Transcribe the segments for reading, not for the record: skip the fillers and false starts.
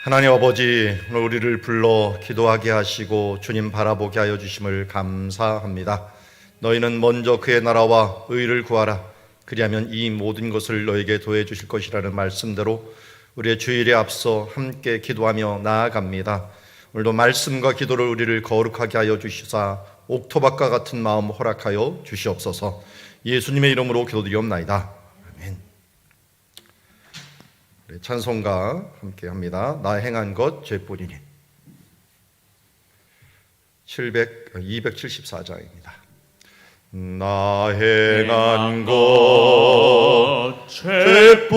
하나님 아버지, 오늘 우리를 불러 기도하게 하시고 주님 바라보게 하여 주심을 감사합니다. 너희는 먼저 그의 나라와 의를 구하라. 그리하면 이 모든 것을 너에게 더해 주실 것이라는 말씀대로 우리의 주일에 앞서 함께 기도하며 나아갑니다. 오늘도 말씀과 기도를 우리를 거룩하게 하여 주시사 옥토밭과 같은 마음 허락하여 주시옵소서. 예수님의 이름으로 기도드리옵나이다. 아멘. 찬송가 함께 합니다. 나 행한 것 죄뿐이니. 274장입니다. 나 행한 것 죄뿐이니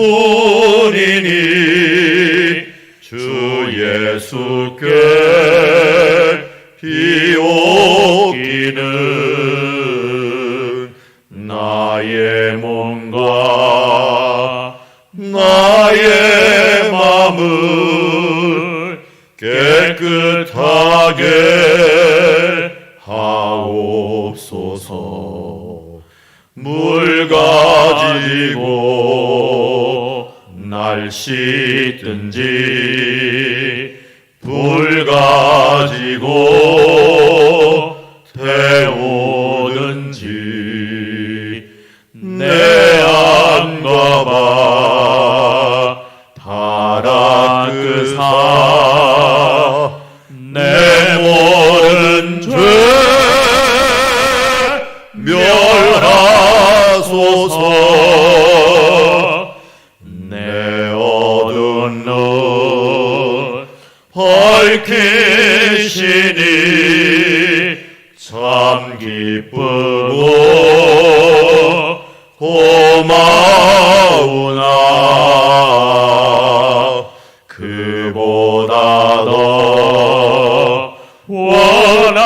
주 예수께 비옵기는 나의 몸과 나의 마음을 깨끗하게 하옵소서. 물 가지고 날 씻든지 불 가지고 태우든지 내 안과 바 달아끄사 내 모든 죄 멸하소서. 내 어두운 눈 밝히시니 참 기쁘고 고마우나 그보다 더 원하오니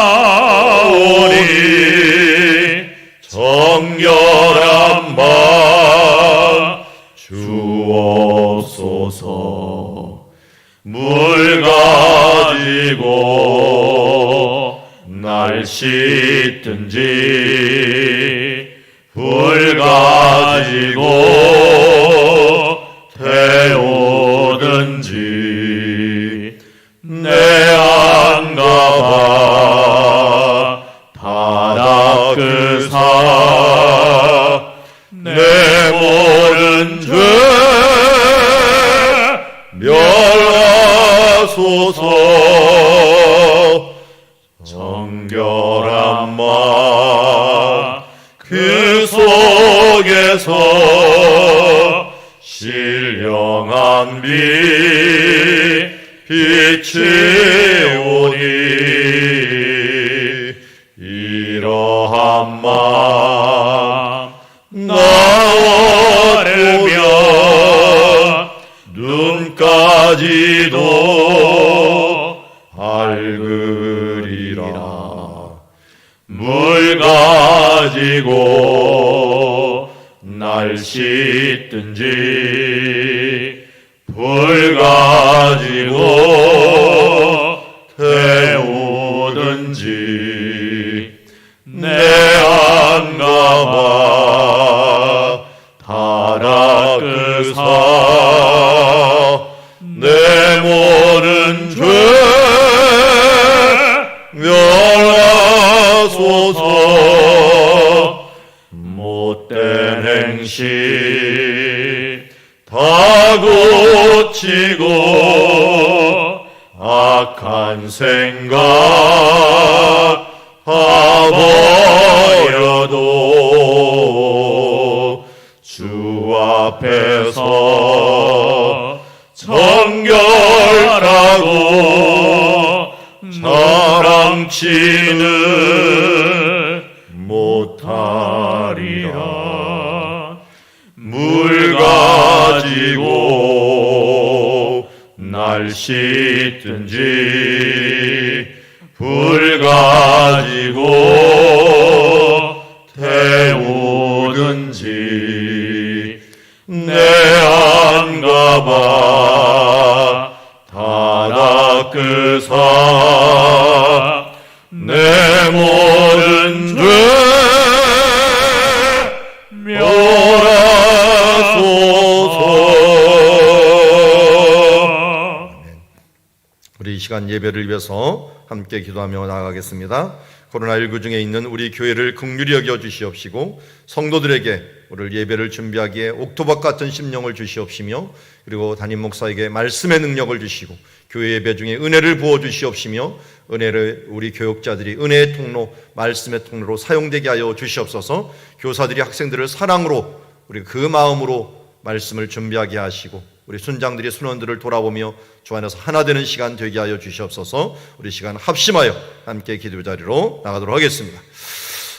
정결한 바 주옵소서. 물 가지고 날 씻든지 불 가지고 태우든지 내 안과 바 달아끄사 내 모든 죄 멸하소서. 정결한 마 그 속에서 신령한 빛이 오니 이러한 마음 나오려면 눈까지도 밝으리라. 물 가지고 날 씻든지 불 가지고 태우든지 내 안과 바 달아끄사 내 모든 죄 멸하소서. 못된 행실 다 고치고 악한 생각 버려도 주 앞에서 정결하고 자랑치는 못하리라. 물 가지고 날 씻든지 불 가지고 태우든지 내 안과 바 달아끄사 내 모든 죄 멸하소서. 이 시간 예배를 위해서 함께 기도하며 나아가겠습니다. 코로나19 중에 있는 우리 교회를 긍휼히 여겨 주시옵시고 성도들에게 오늘 예배를 준비하기에 옥토박 같은 심령을 주시옵시며 그리고 담임 목사에게 말씀의 능력을 주시고 교회 예배 중에 은혜를 부어 주시옵시며 은혜를 우리 교육자들이 은혜의 통로, 말씀의 통로로 사용되게 하여 주시옵소서. 교사들이 학생들을 사랑으로 우리 그 마음으로 말씀을 준비하게 하시고 우리 순장들이 순원들을 돌아보며 주 안에서 하나 되는 시간 되게 하여 주시옵소서. 우리 시간 합심하여 함께 기도 자리로 나가도록 하겠습니다.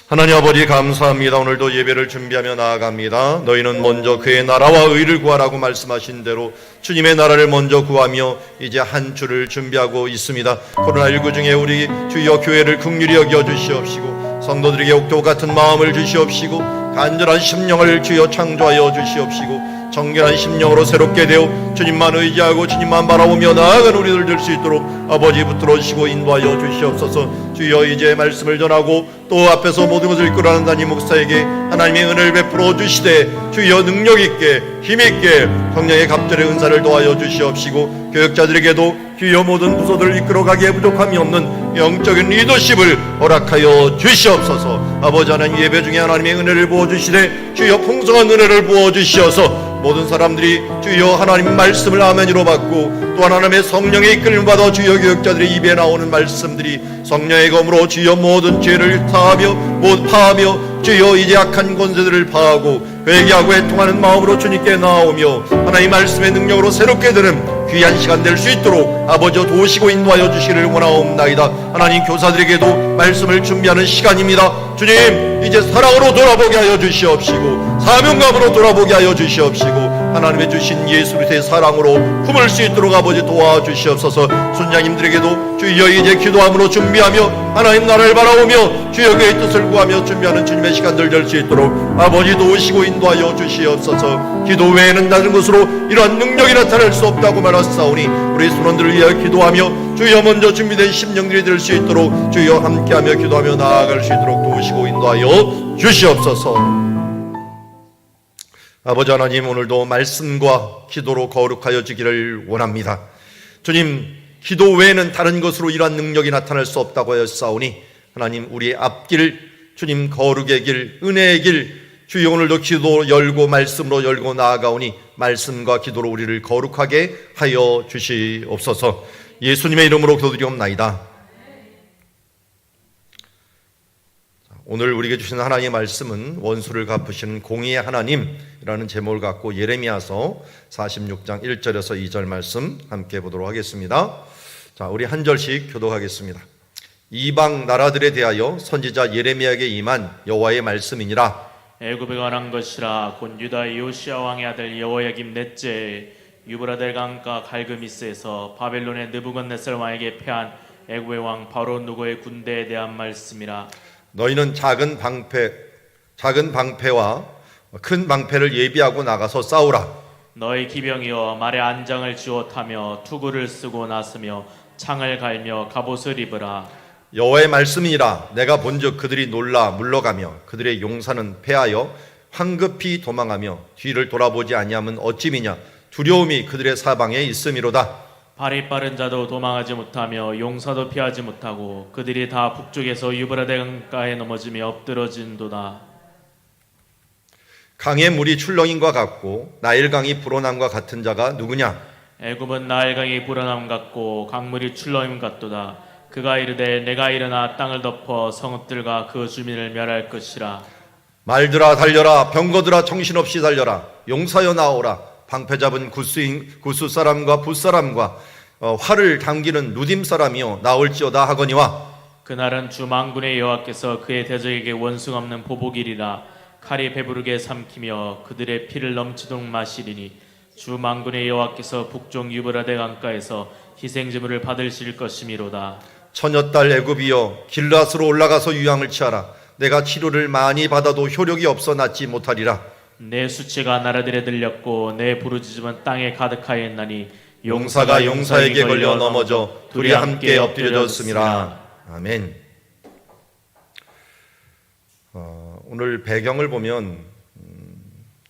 하나님 아버지 감사합니다. 오늘도 예배를 준비하며 나아갑니다. 너희는 먼저 그의 나라와 의를 구하라고 말씀하신 대로 주님의 나라를 먼저 구하며 이제 한 주를 준비하고 있습니다. 코로나19 중에 우리 주여 교회를 긍휼히 여겨 주시옵시고 성도들에게 옥토 같은 마음을 주시옵시고 간절한 심령을 주여 창조하여 주시옵시고 정결한 심령으로 새롭게 되어 주님만 의지하고 주님만 바라보며 나아가는 우리들 될 수 있도록 아버지 붙들어주시고 인도하여 주시옵소서. 주여 이제 말씀을 전하고 또 앞에서 모든 것을 이끌어가는 담임 목사에게 하나님의 은혜를 베풀어 주시되 주여 능력 있게 힘 있게 성령의 갑절의 은사를 도하여 주시옵시고 교육자들에게도 주여 모든 부서들을 이끌어가기에 부족함이 없는 영적인 리더십을 허락하여 주시옵소서. 아버지 하나님 예배 중에 하나님의 은혜를 부어주시되 주여 풍성한 은혜를 부어주시어서 모든 사람들이 주여 하나님 말씀을 아멘으로 받고 또 하나님의 성령의 이끌림 받아 주여 교육자들의 입에 나오는 말씀들이 성령의 검으로 주여 모든 죄를 파하며 주여 이제 악한 권세들을 파하고 회개하고 애통하는 마음으로 주님께 나오며 하나님 말씀의 능력으로 새롭게 되는 귀한 시간 될 수 있도록 아버지 도우시고 인도하여 주시기를 원하옵나이다. 하나님 교사들에게도 말씀을 준비하는 시간입니다. 주님 이제 사랑으로 돌아보게 하여 주시옵시고 사명감으로 돌아보게 하여 주시옵시고 하나님의 주신 예수 그리스도의 사랑으로 품을 수 있도록 아버지 도와주시옵소서. 순장님들에게도 주여 이제 기도함으로 준비하며 하나님 나라를 바라보며 주여 그의 뜻을 구하며 준비하는 주님의 시간들 될 수 있도록 아버지 도우시고 인도하여 주시옵소서. 기도 외에는 다른 것으로 이러한 능력이 나타날 수 없다고 말하사오니 우리 순원들을 위하여 기도하며 주여 먼저 준비된 심령들이 될 수 있도록 주여 함께하며 기도하며 나아갈 수 있도록 도우시고 인도하여 주시옵소서. 아버지 하나님 오늘도 말씀과 기도로 거룩하여 지기를 원합니다. 주님 기도 외에는 다른 것으로 이러한 능력이 나타날 수 없다고 하였사오니 하나님 우리의 앞길 주님 거룩의 길 은혜의 길 주여 오늘도 기도 열고 말씀으로 열고 나아가오니 말씀과 기도로 우리를 거룩하게 하여 주시옵소서. 예수님의 이름으로 기도드리옵나이다. 오늘 우리에게 주신 하나님의 말씀은 원수를 갚으시는 공의의 하나님이라는 제목을 갖고 예레미야서 46장 1절에서 2절 말씀 함께 보도록 하겠습니다. 자, 우리 한 절씩 교독하겠습니다. 이방 나라들에 대하여 선지자 예레미야에게 임한 여호와의 말씀이니라. 애굽에 관한 것이라. 곧 유다 요시야 왕의 아들 여호야김 넷째 유브라데 강가 갈그미스에서 바벨론의 느부갓네살 왕에게 패한 애굽의 왕 바로 누고의 군대에 대한 말씀이라. 너희는 작은 방패와 큰 방패를 예비하고 나가서 싸우라. 너희 기병이여 말에 안장을 지어 타며 투구를 쓰고 나서며 창을 갈며 갑옷을 입으라. 여호와의 말씀이니라. 내가 본즉 그들이 놀라 물러가며 그들의 용사는 패하여 황급히 도망하며 뒤를 돌아보지 아니하면 어찌미냐. 두려움이 그들의 사방에 있음이로다. 발이 빠른 자도 도망하지 못하며 용사도 피하지 못하고 그들이 다 북쪽에서 유브라데 강가에 넘어지며 엎드러진도다. 강의 물이 출렁임과 같고 나일강이 불어남과 같은 자가 누구냐? 애굽은 나일강이 불어남 같고 강물이 출렁임 같도다. 그가 이르되 내가 일어나 땅을 덮어 성읍들과 그 주민을 멸할 것이라. 말들아 달려라. 병거들아 정신없이 달려라. 용사여 나오라. 방패 잡은 구스 사람과 붓사람과 활을 당기는 누딤 사람이여 나올지어다 하거니와. 그날은 주 만군의 여호와께서 그의 대적에게 원수 없는 보복이리라. 칼이 배부르게 삼키며 그들의 피를 넘치도록 마시리니 주 만군의 여호와께서 북쪽 유브라데 강가에서 희생제물을 받으실 것이미로다. 처녀딸 애굽이여 길앗으로 올라가서 유황을 취하라. 내가 치료를 많이 받아도 효력이 없어 낫지 못하리라. 내 수치가 나라들에 들렸고 내 부르짖음은 땅에 가득하였나니 용사가 용사에게 걸려 넘어져 둘이 함께 엎드려졌음이라. 아멘. 오늘 배경을 보면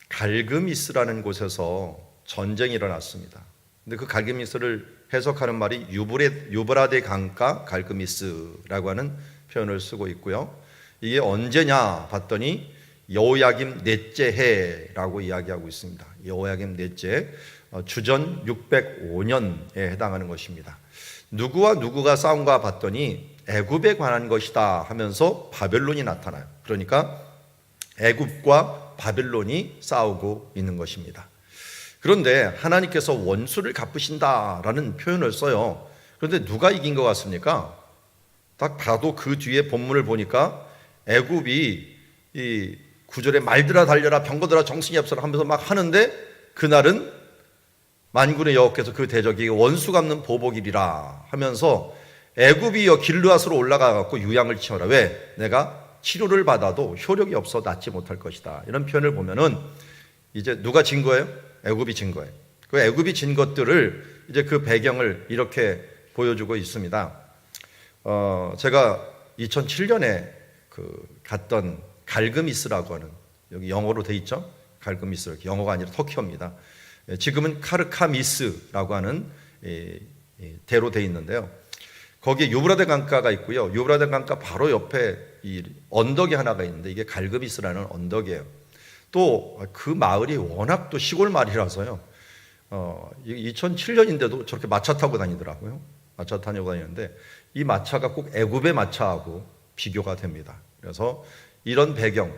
갈그미스라는 곳에서 전쟁이 일어났습니다. 근데 그 갈그미스를 해석하는 말이 유브라데 강가 갈그미스라고 하는 표현을 쓰고 있고요. 이게 언제냐 봤더니 여호야김 넷째 해라고 이야기하고 있습니다. 여호야김 넷째 주전 605년에 해당하는 것입니다. 누구와 누구가 싸운가 봤더니 애굽에 관한 것이다 하면서 바벨론이 나타나요. 그러니까 애굽과 바벨론이 싸우고 있는 것입니다. 그런데 하나님께서 원수를 갚으신다라는 표현을 써요. 그런데 누가 이긴 것 같습니까? 딱 봐도 그 뒤에 본문을 보니까 애굽이 이 9절에 말들아 달려라 병거들아 정신이 앞서라 하면서 막 하는데 그날은 만군의 여호와께서 그 대적에게 원수 갚는 보복이리라 하면서 애굽이여 길르앗으로 올라가 갖고 유양을 치어라. 왜? 내가 치료를 받아도 효력이 없어 낫지 못할 것이다. 이런 표현을 보면은 이제 누가 진 거예요? 애굽이 진 거예요. 그 애굽이 진 것들을 이제 그 배경을 이렇게 보여주고 있습니다. 제가 2007년에 갔던 갈그미스라고 하는, 여기 영어로 돼 있죠? 갈그미스, 영어가 아니라 터키어입니다. 지금은 카르카미스라고 하는 대로 돼 있는데요. 거기에 유브라데 강가가 있고요. 유브라데 강가 바로 옆에 이 언덕이 하나가 있는데 이게 갈그미스라는 언덕이에요. 또 그 마을이 워낙 또 시골 마을이라서요. 2007년인데도 저렇게 마차 타고 다니더라고요. 마차 타고 다니는데 이 마차가 꼭 애굽의 마차하고 비교가 됩니다. 그래서 이런 배경,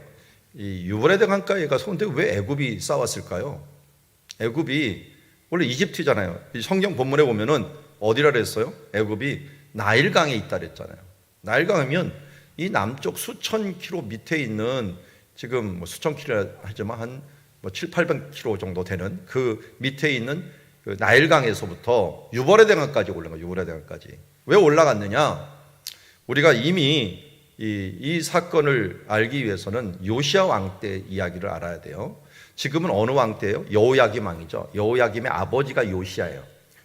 이 유브라데 강가에 가서 근데 왜 애굽이 싸웠을까요? 애굽이 원래 이집트잖아요. 성경 본문에 보면은 어디라 그랬어요? 애굽이 나일강에 있다 그랬잖아요. 나일강이면 이 남쪽 수천 킬로 밑에 있는, 지금 뭐 수천 킬로 하지만 한 700-800킬로 정도 되는 그 밑에 있는 그 나일강에서부터 유브라데 강까지 올라간 거예요. 유브라데 강까지. 왜 올라갔느냐? 우리가 이미 이 사건을 알기 위해서는 요시야 왕 때 이야기를 알아야 돼요. 지금은 어느 왕 때예요? 여호야김 왕이죠. 여호야김의 아버지가 요시야예요.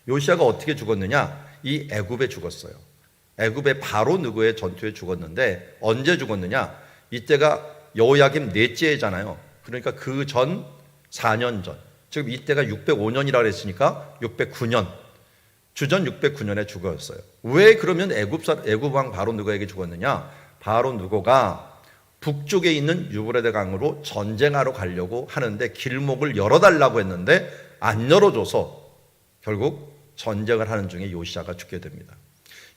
요시야가 어떻게 죽었느냐? 이 애굽에 죽었어요. 애굽의 바로 느고의 전투에 죽었는데 언제 죽었느냐? 이때가 여호야김 넷째 해잖아요. 그러니까 그 전 4년 전. 지금 이때가 605년이라 그랬으니까 609년. 주전 609년에 죽었어요. 왜 그러면 애굽 왕 바로 느고에게 죽었느냐? 바로 느고가 북쪽에 있는 유브라데 강으로 전쟁하러 가려고 하는데 길목을 열어달라고 했는데 안 열어줘서 결국 전쟁을 하는 중에 요시야가 죽게 됩니다.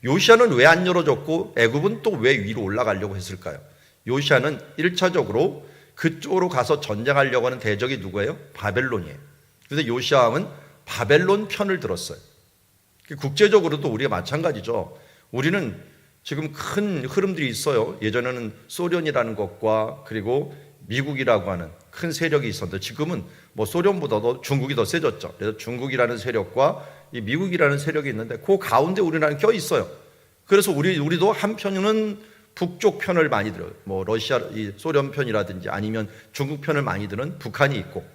요시야는 왜 안 열어줬고 애굽은 또 왜 위로 올라가려고 했을까요? 요시야는 1차적으로 그쪽으로 가서 전쟁하려고 하는 대적이 누구예요? 바벨론이에요. 그래서 요시야 왕은 바벨론 편을 들었어요. 국제적으로도 우리가 마찬가지죠. 우리는 지금 큰 흐름들이 있어요. 예전에는 소련이라는 것과 그리고 미국이라고 하는 큰 세력이 있었는데 지금은 뭐 소련보다도 중국이 더 세졌죠. 그래서 중국이라는 세력과 이 미국이라는 세력이 있는데 그 가운데 우리나라는 껴 있어요. 그래서 우리도 한편은 북쪽 편을 많이 들어요. 뭐 러시아, 이 소련 편이라든지 아니면 중국 편을 많이 드는 북한이 있고,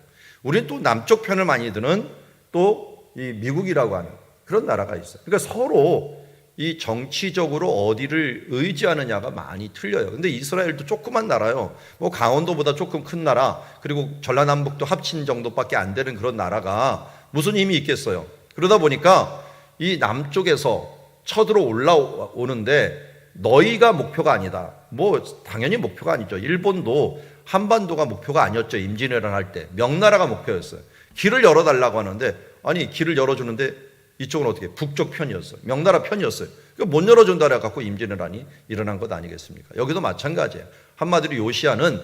우리는 또 남쪽 편을 많이 드는 또 이 미국이라고 하는 그런 나라가 있어요. 그러니까 서로 이 정치적으로 어디를 의지하느냐가 많이 틀려요. 근데 이스라엘도 조그만 나라요. 뭐 강원도보다 조금 큰 나라, 그리고 전라남북도 합친 정도밖에 안 되는 그런 나라가 무슨 힘이 있겠어요. 그러다 보니까 이 남쪽에서 쳐들어 올라오는데 너희가 목표가 아니다. 뭐 당연히 목표가 아니죠. 일본도 한반도가 목표가 아니었죠. 임진왜란 할 때 명나라가 목표였어요. 길을 열어달라고 하는데 아니 길을 열어주는데 이쪽은 어떻게 북쪽 편이었어요. 명나라 편이었어요. 그러니까 못 열어준다 해갖고 임진왜란이 일어난 것 아니겠습니까? 여기도 마찬가지예요. 한마디로 요시야는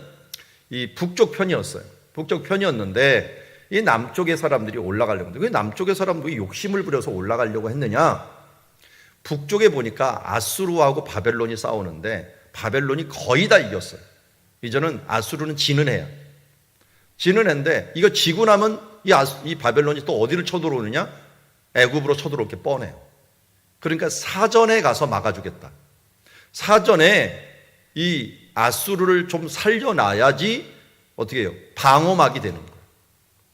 이 북쪽 편이었어요. 북쪽 편이었는데 이 남쪽의 사람들이 올라가려고 했는데 왜 남쪽의 사람들이 욕심을 부려서 올라가려고 했느냐? 북쪽에 보니까 아수르하고 바벨론이 싸우는데 바벨론이 거의 다 이겼어요. 이제는 아수르는 지는 해야. 지는 해인데 이거 지고 나면 이 바벨론이 또 어디를 쳐들어오느냐? 애굽으로 쳐들어올 게 뻔해요. 그러니까 사전에 가서 막아주겠다. 사전에 이 아수르를 좀 살려놔야지 어떻게 해요? 방어막이 되는 거예요.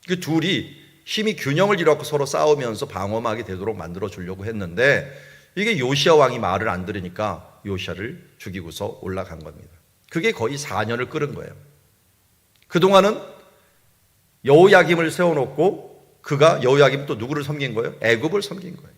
그 둘이 힘이 균형을 이루고 서로 싸우면서 방어막이 되도록 만들어 주려고 했는데 이게 요시야 왕이 말을 안 들으니까 요시야를 죽이고서 올라간 겁니다. 그게 거의 4년을 끓은 거예요. 그동안은 여호야김을 세워놓고 그가 여호야김 또 누구를 섬긴 거예요? 애굽을 섬긴 거예요.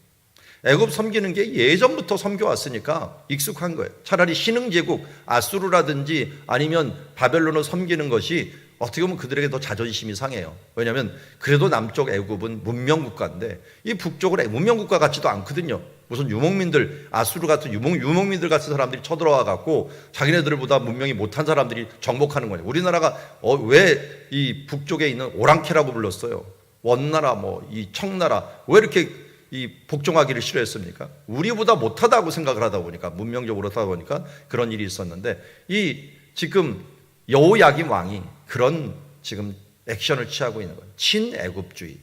애굽 섬기는 게 예전부터 섬겨왔으니까 익숙한 거예요. 차라리 신흥제국 아수르라든지 아니면 바벨론을 섬기는 것이 어떻게 보면 그들에게 더 자존심이 상해요. 왜냐하면 그래도 남쪽 애굽은 문명국가인데 이 북쪽은 문명국가 같지도 않거든요. 무슨 유목민들, 아수르 같은 유목민들 같은 사람들이 쳐들어와 갖고 자기네들보다 문명이 못한 사람들이 정복하는 거예요. 우리나라가 왜 이 북쪽에 있는 오랑캐라고 불렀어요? 원나라, 이 청나라 왜 이렇게 이 복종하기를 싫어했습니까? 우리보다 못하다고 생각을 하다 보니까, 문명적으로 하다 보니까 그런 일이 있었는데, 이 지금 여호야김 왕이 그런 지금 액션을 취하고 있는 거예요. 친애굽주의.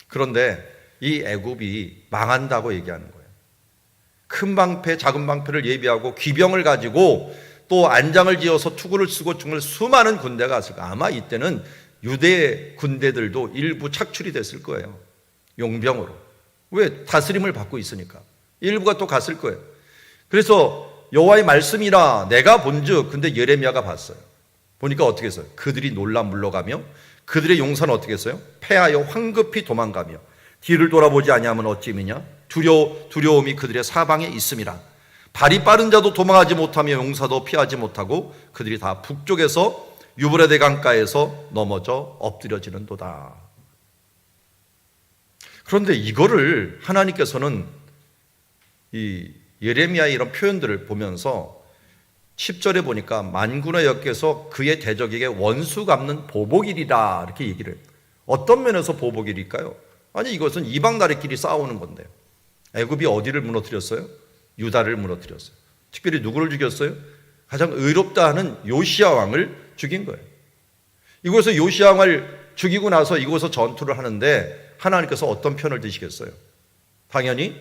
그런데 이 애굽이 망한다고 얘기하는 거예요. 큰 방패, 작은 방패를 예비하고 기병을 가지고 또 안장을 지어서 투구를 쓰고 중을 수많은 군대가 왔을 거예요. 아마 이때는 유대 군대들도 일부 착출이 됐을 거예요. 용병으로. 왜? 다스림을 받고 있으니까. 일부가 또 갔을 거예요. 그래서 여호와의 말씀이라 내가 본즉, 근데 예레미야가 봤어요. 보니까 어떻게 했어요? 그들이 놀라 물러가며 그들의 용사는 어떻게 했어요? 패하여 황급히 도망가며 뒤를 돌아보지 아니하면 어찌미냐? 두려움이 그들의 사방에 있음이라. 발이 빠른 자도 도망하지 못하며 용사도 피하지 못하고 그들이 다 북쪽에서 유브라데 강가에서 넘어져 엎드려지는도다. 그런데 이거를 하나님께서는 이 예레미야의 이런 표현들을 보면서 10절에 보니까 만군의 여께서 그의 대적에게 원수 갚는 보복일이다 이렇게 얘기를 해요. 어떤 면에서 보복일일까요? 아니 이것은 이방 나라끼리 싸우는 건데요. 애굽이 어디를 무너뜨렸어요? 유다를 무너뜨렸어요. 특별히 누구를 죽였어요? 가장 의롭다 하는 요시야 왕을 죽인 거예요. 이곳에서 요시야 왕을 죽이고 나서 이곳에서 전투를 하는데 하나님께서 어떤 편을 드시겠어요? 당연히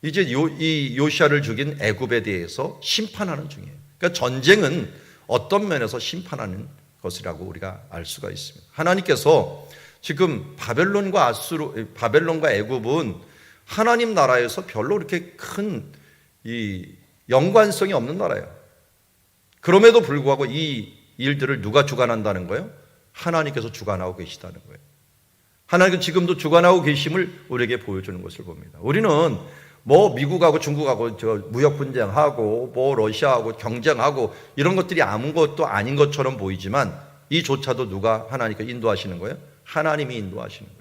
이제 이 요시야를 죽인 애굽에 대해서 심판하는 중이에요. 그러니까 전쟁은 어떤 면에서 심판하는 것이라고 우리가 알 수가 있습니다. 하나님께서 지금 바벨론과 애굽은 하나님 나라에서 별로 그렇게 큰 이 연관성이 없는 나라예요. 그럼에도 불구하고 이 일들을 누가 주관한다는 거예요? 하나님께서 주관하고 계시다는 거예요. 하나님은 지금도 주관하고 계심을 우리에게 보여주는 것을 봅니다. 우리는 미국하고 중국하고 무역 분쟁하고 러시아하고 경쟁하고 이런 것들이 아무것도 아닌 것처럼 보이지만 이조차도 누가 하나님께 인도하시는 거예요? 하나님이 인도하시는 거예요.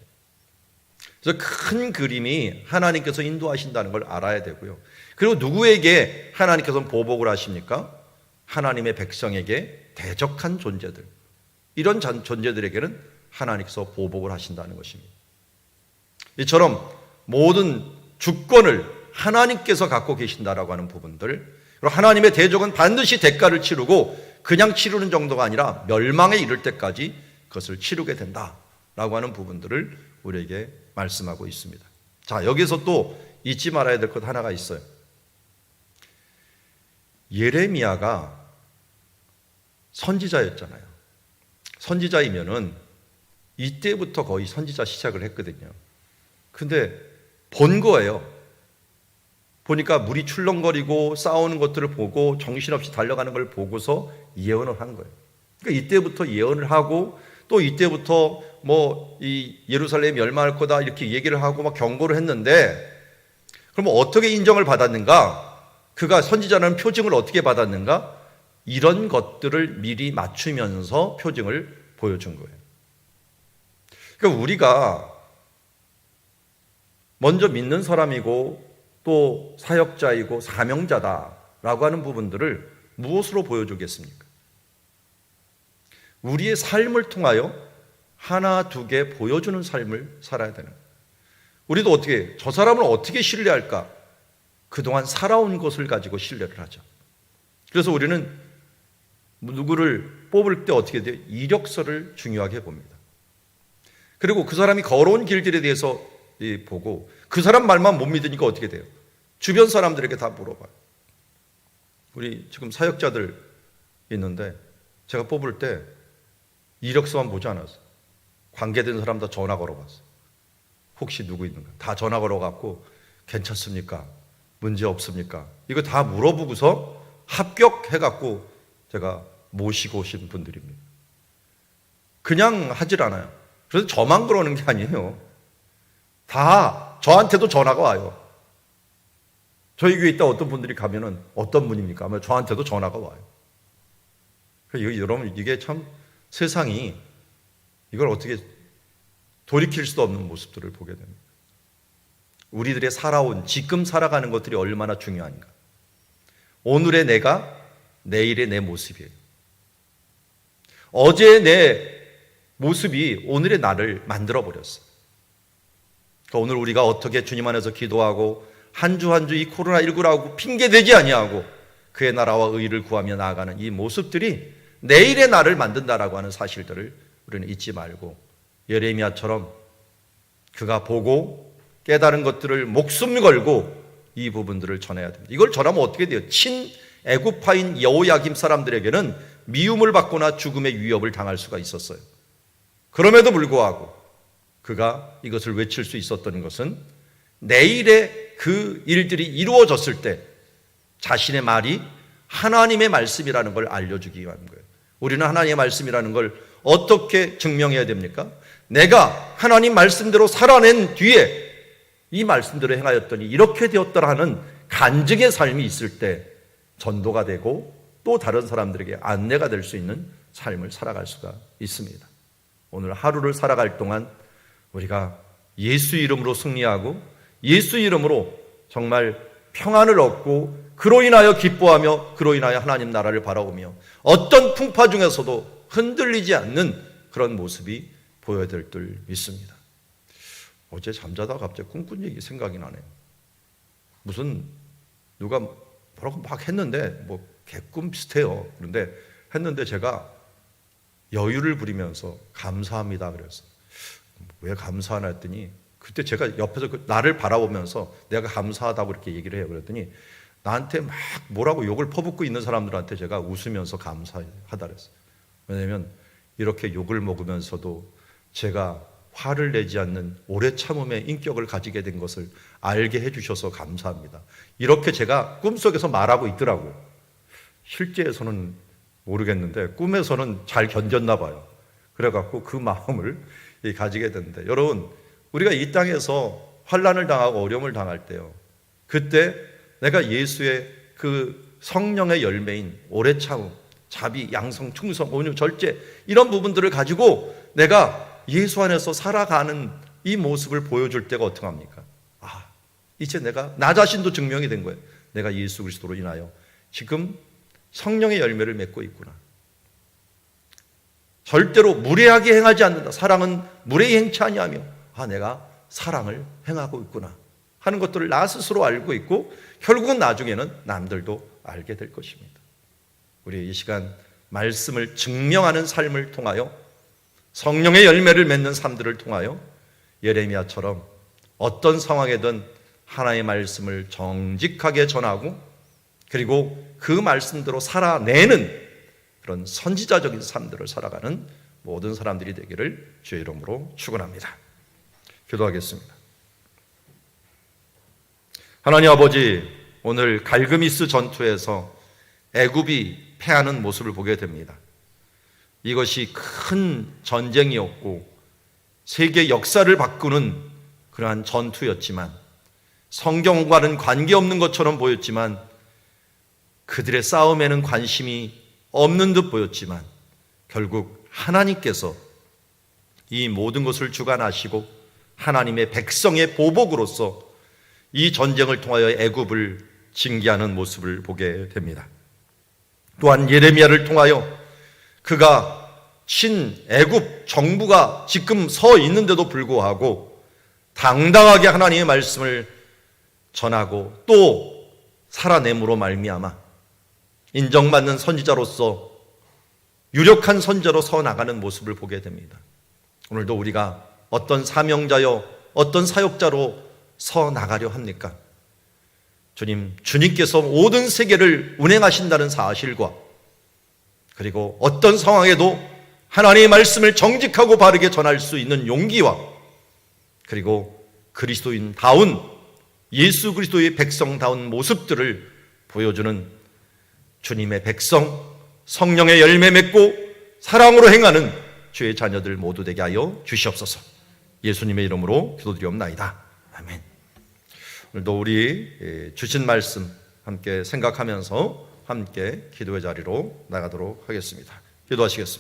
그래서 큰 그림이 하나님께서 인도하신다는 걸 알아야 되고요. 그리고 누구에게 하나님께서는 보복을 하십니까? 하나님의 백성에게 대적한 존재들, 이런 존재들에게는 하나님께서 보복을 하신다는 것입니다. 이처럼 모든 주권을 하나님께서 갖고 계신다라고 하는 부분들, 그리고 하나님의 대적은 반드시 대가를 치르고 그냥 치르는 정도가 아니라 멸망에 이를 때까지 그것을 치르게 된다라고 하는 부분들을 우리에게 말씀하고 있습니다. 자, 여기서 또 잊지 말아야 될 것 하나가 있어요. 예레미야가 선지자였잖아요. 선지자이면은 이때부터 거의 선지자 시작을 했거든요. 근데 본 거예요. 보니까 물이 출렁거리고 싸우는 것들을 보고 정신없이 달려가는 걸 보고서 예언을 한 거예요. 그러니까 이때부터 예언을 하고 또 이때부터 이 예루살렘이 멸망할 거다 이렇게 얘기를 하고 막 경고를 했는데, 그럼 어떻게 인정을 받았는가? 그가 선지자라는 표징을 어떻게 받았는가? 이런 것들을 미리 맞추면서 표징을 보여준 거예요. 그러니까 우리가 먼저 믿는 사람이고 또 사역자이고 사명자다라고 하는 부분들을 무엇으로 보여주겠습니까? 우리의 삶을 통하여 하나 두 개 보여주는 삶을 살아야 되는 거예요. 우리도 어떻게, 저 사람을 어떻게 신뢰할까? 그동안 살아온 것을 가지고 신뢰를 하죠. 그래서 우리는 누구를 뽑을 때 어떻게 돼요? 이력서를 중요하게 봅니다. 그리고 그 사람이 걸어온 길들에 대해서 보고, 그 사람 말만 못 믿으니까 어떻게 돼요? 주변 사람들에게 다 물어봐요. 우리 지금 사역자들 있는데 제가 뽑을 때 이력서만 보지 않았어요. 관계된 사람 다 전화 걸어봤어요. 혹시 누구 있는가? 다 전화 걸어갖고 괜찮습니까? 문제 없습니까? 이거 다 물어보고서 합격해갖고 제가 모시고 오신 분들입니다. 그냥 하질 않아요. 그래서 저만 그러는 게 아니에요. 다 저한테도 전화가 와요. 저희 교회 있다 어떤 분들이 가면은 어떤 분입니까? 아마 저한테도 전화가 와요. 여러분, 이게 참 세상이 이걸 어떻게 돌이킬 수도 없는 모습들을 보게 됩니다. 우리들의 살아온, 지금 살아가는 것들이 얼마나 중요한가. 오늘의 내가 내일의 내 모습이에요. 어제의 내 모습이 오늘의 나를 만들어버렸어요. 그러니까 오늘 우리가 어떻게 주님 안에서 기도하고 한 주 한 주 이 코로나19라고 핑계대지 아니하고 그의 나라와 의를 구하며 나아가는 이 모습들이 내일의 나를 만든다라고 하는 사실들을 우리는 잊지 말고 예레미야처럼 그가 보고 깨달은 것들을 목숨 걸고 이 부분들을 전해야 됩니다. 이걸 전하면 어떻게 돼요? 친애굽파인 여호야김 사람들에게는 미움을 받거나 죽음의 위협을 당할 수가 있었어요. 그럼에도 불구하고 그가 이것을 외칠 수 있었던 것은 내일의 그 일들이 이루어졌을 때 자신의 말이 하나님의 말씀이라는 걸 알려주기 위한 거예요. 우리는 하나님의 말씀이라는 걸 어떻게 증명해야 됩니까? 내가 하나님 말씀대로 살아낸 뒤에 이 말씀대로 행하였더니 이렇게 되었더라 하는 간증의 삶이 있을 때 전도가 되고 또 다른 사람들에게 안내가 될 수 있는 삶을 살아갈 수가 있습니다. 오늘 하루를 살아갈 동안 우리가 예수 이름으로 승리하고 예수 이름으로 정말 평안을 얻고 그로 인하여 기뻐하며 그로 인하여 하나님 나라를 바라보며 어떤 풍파 중에서도 흔들리지 않는 그런 모습이 보여야 될 줄 믿습니다. 어제 잠자다가 갑자기 꿈꾼 얘기 생각이 나네요. 무슨 누가 뭐라고 막 했는데 뭐 개꿈 비슷해요. 그런데 했는데 제가 여유를 부리면서 감사합니다 그랬어요. 왜 감사하나 했더니 그때 제가 옆에서 나를 바라보면서 내가 감사하다고 이렇게 얘기를 해요. 그랬더니 나한테 막 뭐라고 욕을 퍼붓고 있는 사람들한테 제가 웃으면서 감사하다 그랬어요. 왜냐하면 이렇게 욕을 먹으면서도 제가 화를 내지 않는 오래 참음의 인격을 가지게 된 것을 알게 해주셔서 감사합니다. 이렇게 제가 꿈속에서 말하고 있더라고요. 실제에서는 모르겠는데 꿈에서는 잘 견뎠나 봐요. 그래갖고 그 마음을 가지게 되는데 여러분, 우리가 이 땅에서 환난을 당하고 어려움을 당할 때요, 그때 내가 예수의 그 성령의 열매인 오래 참음, 자비, 양성, 충성, 온유, 절제 이런 부분들을 가지고 내가 예수 안에서 살아가는 이 모습을 보여줄 때가 어떻게 합니까? 이제 내가 나 자신도 증명이 된 거예요. 내가 예수 그리스도로 인하여 지금 성령의 열매를 맺고 있구나. 절대로 무례하게 행하지 않는다. 사랑은 무례히 행치 아니하며 내가 사랑을 행하고 있구나 하는 것들을 나 스스로 알고 있고 결국은 나중에는 남들도 알게 될 것입니다. 우리 이 시간 말씀을 증명하는 삶을 통하여 성령의 열매를 맺는 삶들을 통하여 예레미야처럼 어떤 상황에든 하나님의 말씀을 정직하게 전하고 그리고 그 말씀대로 살아내는 그런 선지자적인 삶들을 살아가는 모든 사람들이 되기를 주의 이름으로 축원합니다. 기도하겠습니다. 하나님 아버지, 오늘 갈그미스 전투에서 애굽이 패하는 모습을 보게 됩니다. 이것이 큰 전쟁이었고 세계 역사를 바꾸는 그러한 전투였지만 성경과는 관계없는 것처럼 보였지만 그들의 싸움에는 관심이 없는 듯 보였지만 결국 하나님께서 이 모든 것을 주관하시고 하나님의 백성의 보복으로서 이 전쟁을 통하여 애굽을 징계하는 모습을 보게 됩니다. 또한 예레미야를 통하여 그가 친애굽 정부가 지금 서 있는데도 불구하고 당당하게 하나님의 말씀을 전하고 또 살아냄으로 말미암아 인정받는 선지자로서 유력한 선지자로 서 나가는 모습을 보게 됩니다. 오늘도 우리가 어떤 사명자여 어떤 사역자로 서 나가려 합니까? 주님께서 모든 세계를 운행하신다는 사실과 그리고 어떤 상황에도 하나님의 말씀을 정직하고 바르게 전할 수 있는 용기와 그리고 그리스도인다운 예수 그리스도의 백성다운 모습들을 보여주는 주님의 백성, 성령의 열매 맺고 사랑으로 행하는 주의 자녀들 모두 되게 하여 주시옵소서. 예수님의 이름으로 기도드리옵나이다. 아멘. 오늘도 우리 주신 말씀 함께 생각하면서 함께 기도의 자리로 나가도록 하겠습니다. 기도하시겠습니다.